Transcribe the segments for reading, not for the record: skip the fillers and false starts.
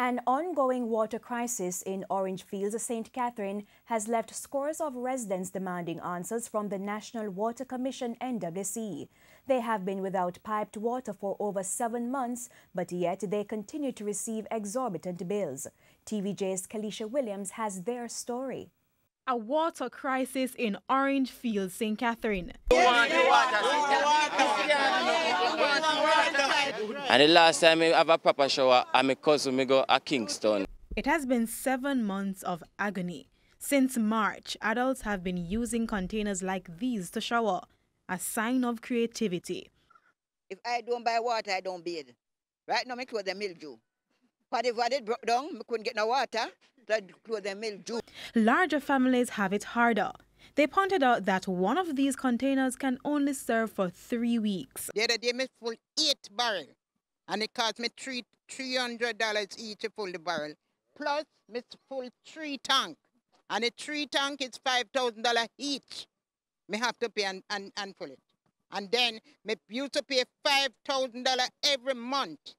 An ongoing water crisis in Orange Fields, St. Catherine, has left scores of residents demanding answers from the National Water Commission (NWC). They have been without piped water for over 7 months, but yet they continue to receive exorbitant bills. TVJ's Kalisha Williams has their story. A water crisis in Orange Fields, St. Catherine. And the last time I have a proper shower, I'm a cousin, me go to Kingston. It has been 7 months of agony. Since March, adults have been using containers like these to shower, a sign of creativity. If I don't buy water, I don't bathe. Right now, my clothes are mildew. But if I did broke down, I couldn't get no water, so clothes are mildew. Larger families have it harder. They pointed out that one of these containers can only serve for 3 weeks. The other day, I full 8 barrels, and it cost me $300 each to fill the barrel. Plus, I full 3 tanks, and the 3 tanks is $5,000 each. I have to pay and fill it. And then, I used to pay $5,000 every month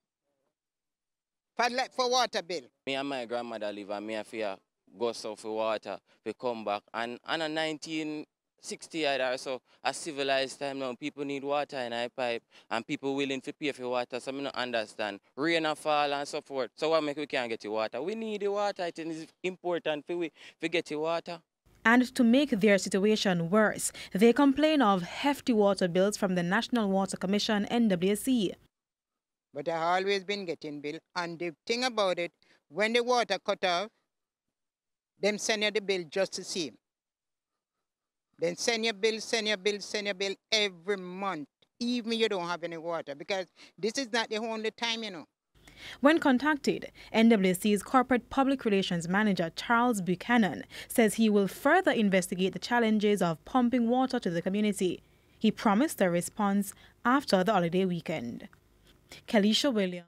for water bill. Me and my grandmother live, and me have to go south for water, we come back. And in 1960 or so, a civilized time now, people need water in a pipe, and people willing to pay for water, so I don't understand. Rain and fall and so forth. So what make we can't get the water? We need the water. I think it's important for we get the water. And to make their situation worse, they complain of hefty water bills from the National Water Commission (NWC). But I always been getting bill, and the thing about it, when the water cut off, them send you the bill just the same. Then send your bill every month, even you don't have any water, because this is not the only time, you know. When contacted, NWC's Corporate Public Relations Manager Charles Buchanan says he will further investigate the challenges of pumping water to the community. He promised a response after the holiday weekend. Kalisha Williams.